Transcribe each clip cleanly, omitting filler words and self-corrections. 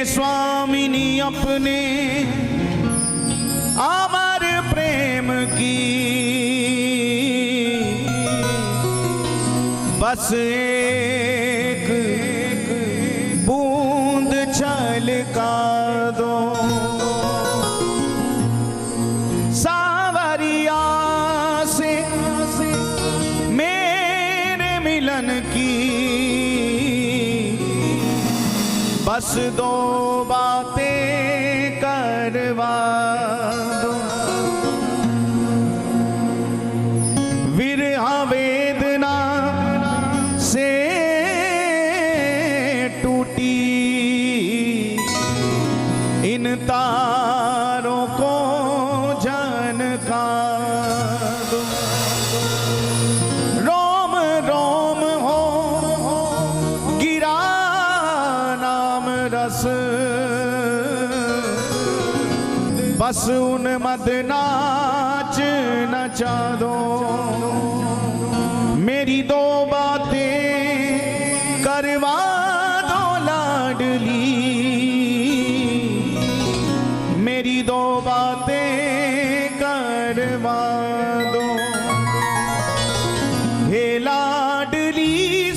स्वामिनी अपने अमर प्रेम की बस एक बूंद छलका दो। सावरिया से मेरे मिलन की बस दो बातें करवा दो। विरह वेदना से टूटी इन तारों को झनका दो। रोम रोम हो गिरा नाम रस बस उन मद नाच नचा दो। मेरी दो बातें करवा दो लाडली, मेरी दो बातें करवा दो। हे लाडली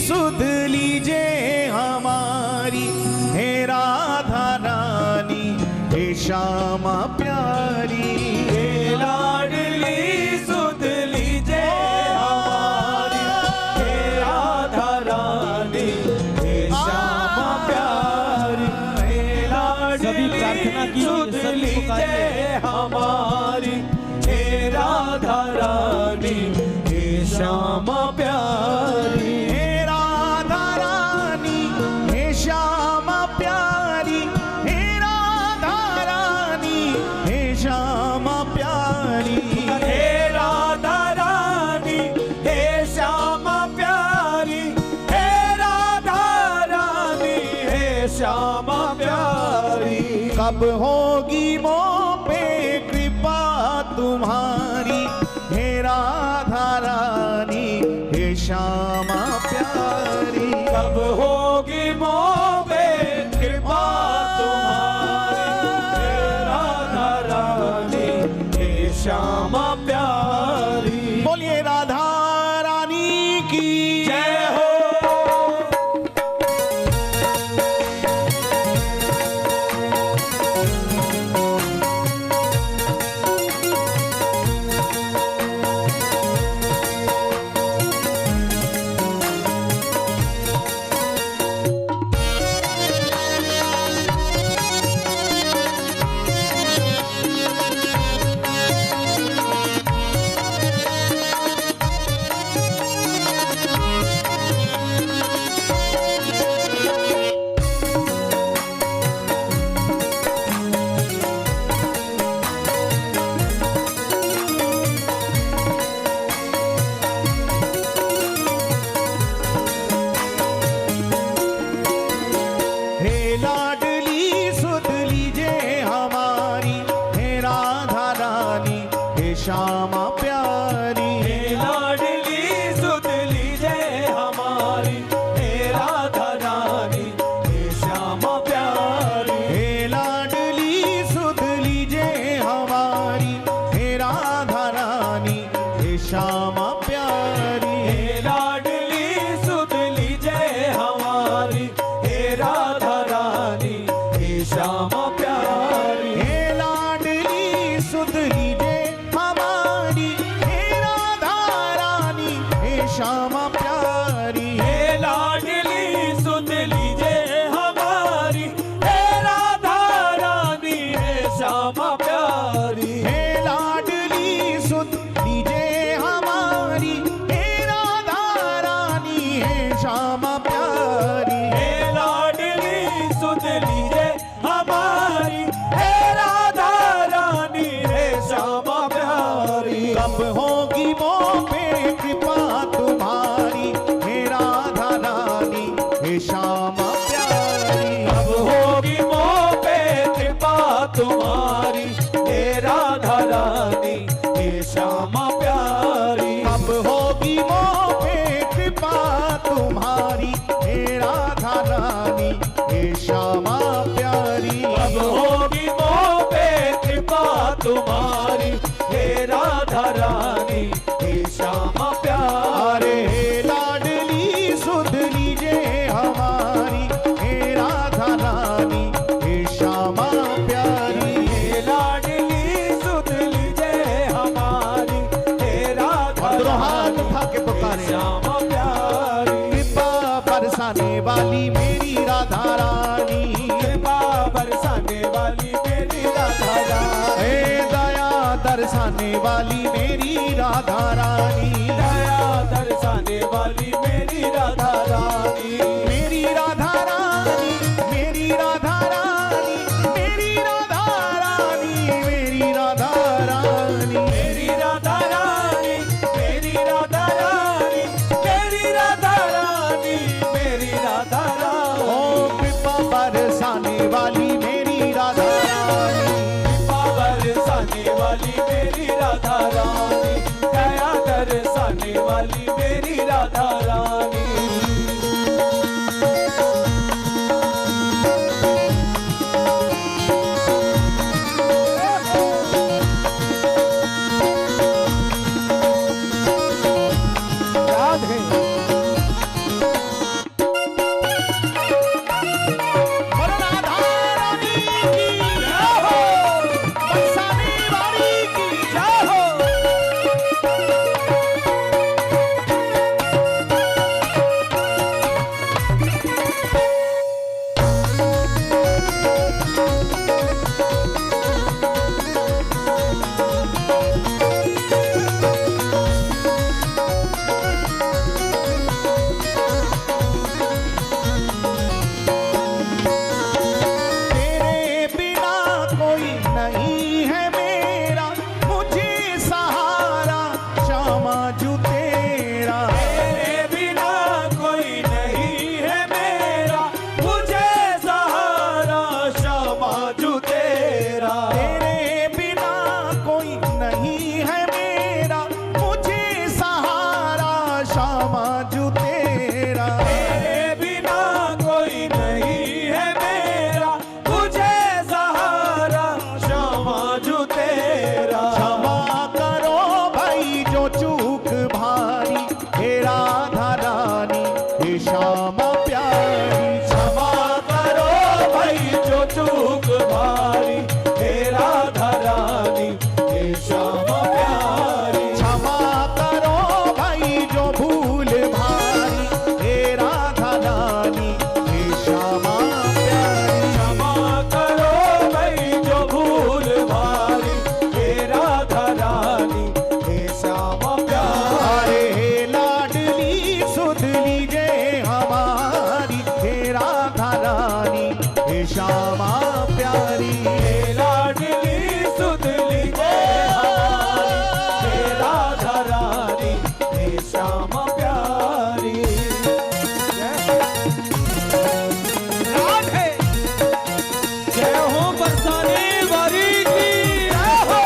सुध लीजे हमारी, हे राधा रानी, हे श्यामा प्यारी। हे लाडली सुध लीजे हमारी, हे राधा रानी, हे श्यामा प्यारी। हे लाडली सुध लीजे हमारी, हे राधा रानी, हे श्यामा प्यारी। हे राधा रानी, हे श्यामा प्यारी, हे राधा रानी, हे श्यामा प्यारी। हे राधा रानी, हे श्यामा प्यारी, हे राधा रानी, हे श्यामा प्यारी। कब होगी मोह पे कृपा तुम्हारी, हे राधा रानी, हे श्यामा प्यारी। कब होगी मोह पे कृपा तुम्हारी, हे राधा रानी, हे श्यामा प्यारी। बोलिए राधा रानी की जय हो। हे लाडली सुध लीजे हमारी, हे राधा रानी, हे श्यामा प्यारी। हे लाडली सुध लीजे हमारी, हे राधा रानी, हे श्यामा प्यारी। हे लाडली सुध लीजे हमारी, हे राधा रानी, हे श्यामा प्यारी। हे लाडली सुध लीजे हमारी, हे राधा रानी, हे श्यामा प्यारी। हे लाडली सुध लीजे हमारी, हे राधा रानी, हे श्यामा प्यारी। हे लाडली सुध लीजे हमारी, हे राधा रानी, हे श्यामा प्यारी। हे लाडली सुध लीजे हमारी, हे राधा रानी, हे श्यामा प्यारी। हे लाडली सुध लीजे हमारी, हे राधा रानी, हे श्यामा प्यारी। कब होगी मोह पे कृपा तुम्हारी, हे राधा रानी, हे श्यामा प्यारी। अब होगी मोह पे कृपा तुम्हारी, हे राधा रानी, हे श्यामा प्यारी। अब होगी मोह पे कृपा तुम्हारी, हे राधा रानी, हे श्यामा प्यारी। सुख भारी, हे राधा रानी हे श्यामा प्यारी। क्षमा करो भाई जो भूल भारी, हे राधा रानी हे श्यामा प्यारी। क्षमा करो भाई जो भूल भारी, हे राधा रानी हे श्यामा प्यारी। अरे हे लाडली सुध लीजे हमारी, हे राधा रानी हे श्यामा प्यारी। हे लाडली सुध लीजे हमारी, हे राधा रानी हे श्यामा प्यारी। राधे जय हो बरसाने वाली की जय हो।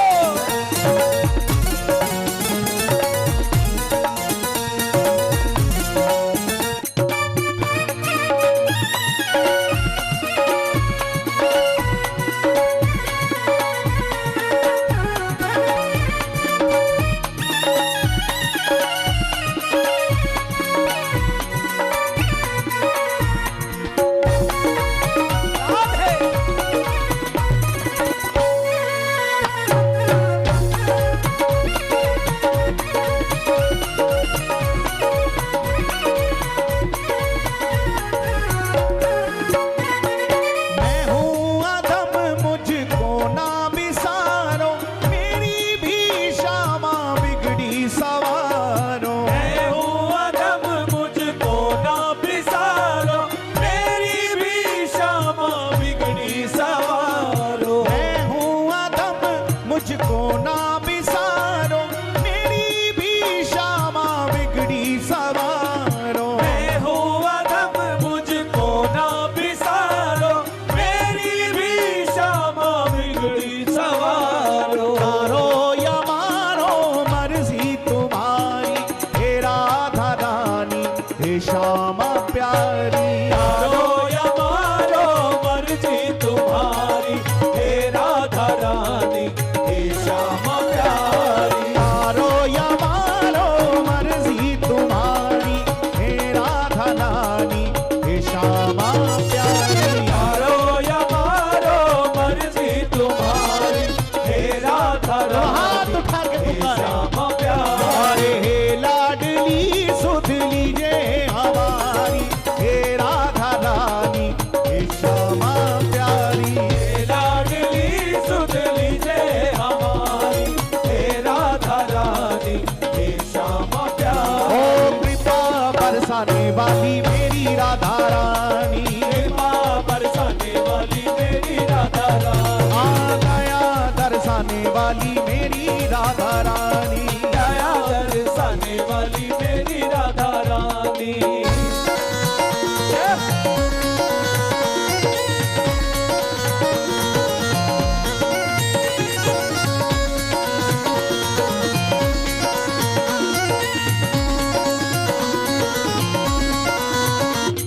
मैं हूँ अधम मुझको ना बिसारो, मेरी भी श्यामा बिगड़ी सवारो। मैं हूँ अधम मुझको ना बिसारो, मेरी भी श्यामा बिगड़ी सवारो। मैं हूँ अधम मुझको ना बिसारो, मेरी भी श्यामा बिगड़ी सवारो। मैं हूँ अधम मुझको ना बिसारो, मेरी भी श्यामा बिगड़ी सवारो। मारो या मारो मर्जी तुम्हारी, हे राधा रानी हे श्यामा प्यारी। मारो या मारो मर्जी तुम्हारी, हे राधा रानी हे श्यामा प्यारी। मारो या मारो मर्जी तुम्हारी, हे राधा रानी हे श्यामा प्यारी। मारो या मारो मर्जी तुम्हारी, हे राधा हाथ रानी उठा के हे पुकारे। श्यामा प्यारी। अरे हे लाडली सुध लीजे हमारी, हे राधा रानी हे श्यामा प्यारी। हे लाडली सुध लीजे हमारी, हे राधा रानी हे श्यामा प्यारी। ओ कृपा बरसाने वाली मेरी राधा रानी, कृपा बरसाने वाली मेरी राधा रानी। आ गया दरसाने वाली मेरी राधा रानी। दया दरसाने वाली मेरी राधा रानी।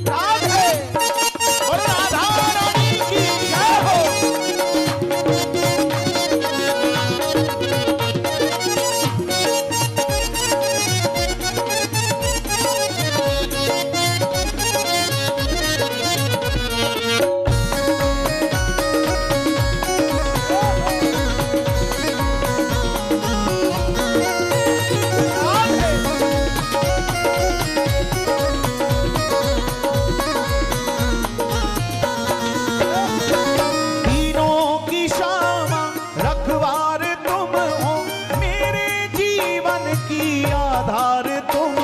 राधे और राधा रानी की जय हो। तीनों की श्यामा रखवार तुम हो, मेरे जीवन की आधार तुम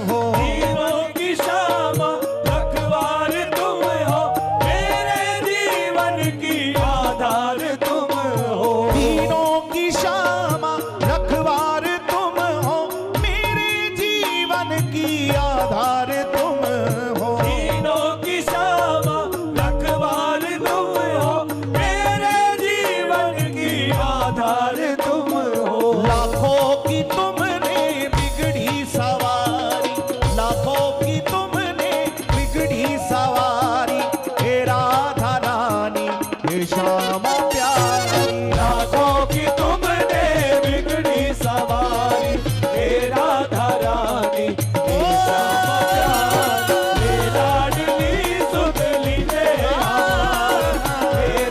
हो। तीनों की श्यामा रखवार तुम हो, मेरे जीवन की आधार तुम हो। तीनों की श्यामा रखवार तुम हो, मेरे जीवन की आधार तुम हो। तीनों की श्यामा रखवार तुम हो, मेरे जीवन की आधार तुम हो। लाखों की तुमने बिगड़ी सवारी, लाखों की तुमने बिगड़ी सवारी, हे राधा रानी हे श्यामा प्यारी। लाखों की तुमने बिगड़ी सवारी, हे राधा रानी हे श्यामा प्यारी। हे लाडली सुध लीजे हमारी, हे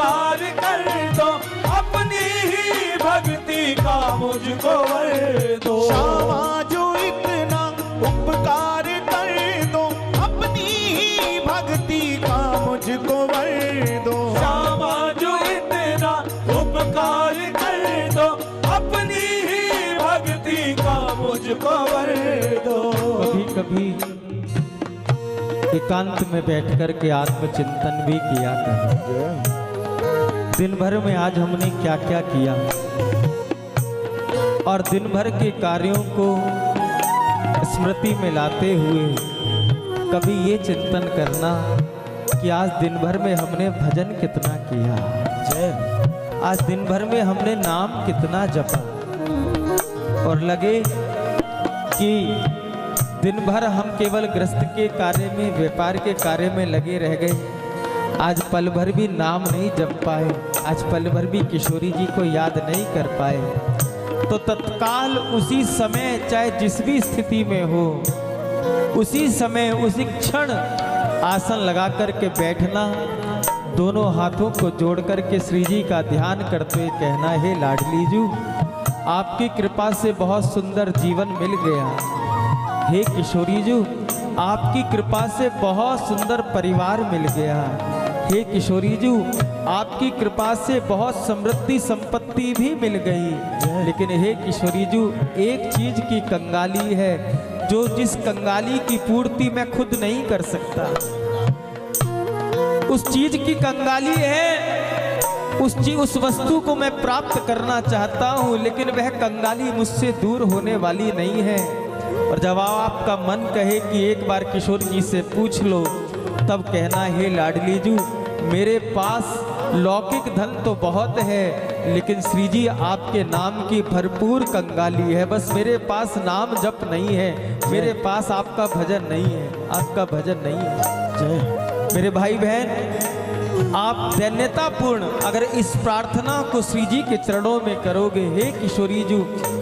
उपकार कर दो, अपनी ही भक्ति का मुझको वर दो। श्यामा जो इतना उपकार कर दो, अपनी ही भक्ति का मुझको वर दो। श्यामा जो इतना उपकार कर दो, अपनी ही भक्ति का मुझको वर दो। कभी कभी एकांत में बैठकर के आत्मचिंतन भी किया करें। दिन भर में आज हमने क्या क्या किया और दिन भर के कार्यों को स्मृति में लाते हुए कभी ये चिंतन करना कि आज दिन भर में हमने भजन कितना किया, आज दिन भर में हमने नाम कितना जपा, और लगे कि दिन भर हम केवल गृहस्थ के कार्य में, व्यापार के कार्य में लगे रह गए। आज पल भर भी नाम नहीं जप पाए, आज पल भर भी किशोरी जी को याद नहीं कर पाए। तो तत्काल उसी समय, चाहे जिस भी स्थिति में हो, उसी समय उसी क्षण आसन लगा करके बैठना, दोनों हाथों को जोड़ करके श्री जी का ध्यान करते हुए कहना, हे लाडली जू, आपकी कृपा से बहुत सुंदर जीवन मिल गया। हे किशोरी जू, आपकी कृपा से बहुत सुंदर परिवार मिल गया। हे किशोरी जू, आपकी कृपा से बहुत समृद्धि संपत्ति भी मिल गई। लेकिन हे किशोरी जू, एक चीज की कंगाली है, जो जिस कंगाली की पूर्ति मैं खुद नहीं कर सकता। उस चीज की कंगाली है, उस वस्तु को मैं प्राप्त करना चाहता हूं, लेकिन वह कंगाली मुझसे दूर होने वाली नहीं है। और जब आपका मन कहे कि एक बार किशोर जी से पूछ लो, तब कहना, हे लाडली जू, मेरे पास लौकिक धन तो बहुत है, लेकिन श्री जी आपके नाम की भरपूर कंगाली है। बस मेरे पास नाम जप नहीं है, मेरे पास आपका भजन नहीं है, आपका भजन नहीं है। मेरे भाई बहन, आप दैन्यतापूर्ण अगर इस प्रार्थना को श्री जी के चरणों में करोगे, हे किशोरी जू,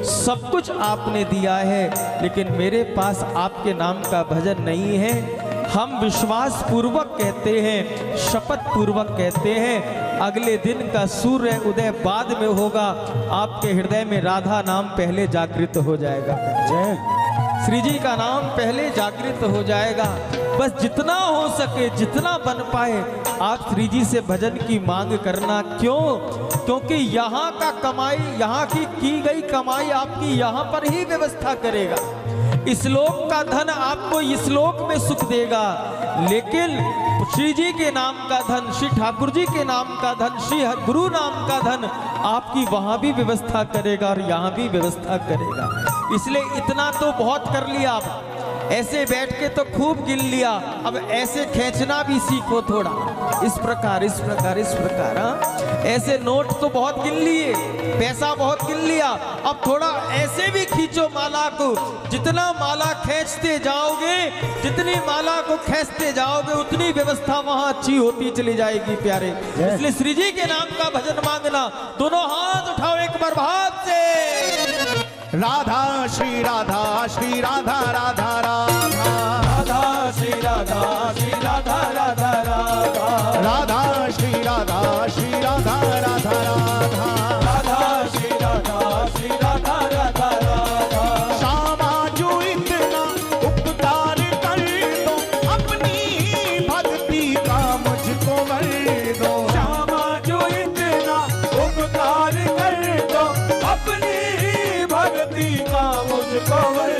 सब कुछ आपने दिया है, लेकिन मेरे पास आपके नाम का भजन नहीं है। हम विश्वास पूर्वक कहते हैं, शपथ पूर्वक कहते हैं, अगले दिन का सूर्य उदय बाद में होगा, आपके हृदय में राधा नाम पहले जागृत हो जाएगा। जय श्री जी का नाम पहले जागृत हो जाएगा। बस जितना हो सके, जितना बन पाए, आप श्री जी से भजन की मांग करना। क्यों? क्योंकि यहाँ का कमाई, यहाँ की गई कमाई आपकी यहाँ पर ही व्यवस्था करेगा। इस लोक का धन आपको इस लोक में सुख देगा, लेकिन श्री जी के नाम का धन, श्री ठाकुर जी के नाम का धन, श्री गुरु नाम का धन आपकी वहां भी व्यवस्था करेगा और यहाँ भी व्यवस्था करेगा। इसलिए इतना तो बहुत कर लिया, आप ऐसे बैठ के तो खूब गिन लिया, अब ऐसे खींचना भी सीखो थोड़ा। इस प्रकार इस प्रकार इस प्रकार, हाँ, ऐसे नोट तो बहुत गिन लिए, पैसा बहुत गिन लिया, अब थोड़ा ऐसे भी खींचो माला को। जितना माला खींचते जाओगे, जितनी माला को खींचते जाओगे, उतनी व्यवस्था वहां अच्छी होती चली जाएगी प्यारे। इसलिए श्री जी के नाम का भजन मांगना। दोनों हाथ उठाओ एक बार भाव से। राधा श्री राधा श्री राधा राधा राधा, राधा श्री राधा श्री राधा राधा राधा, राधा श्री राधा श्री राधा राधा राधा, राधा श्री राधा श्री राधा राधा राधा। श्यामा जो इतना उपकार कर दो, अपनी भक्ति का मुझको वर दो। श्यामा जो इतना उपकार कर दो, अपनी भक्ति का मुझको वर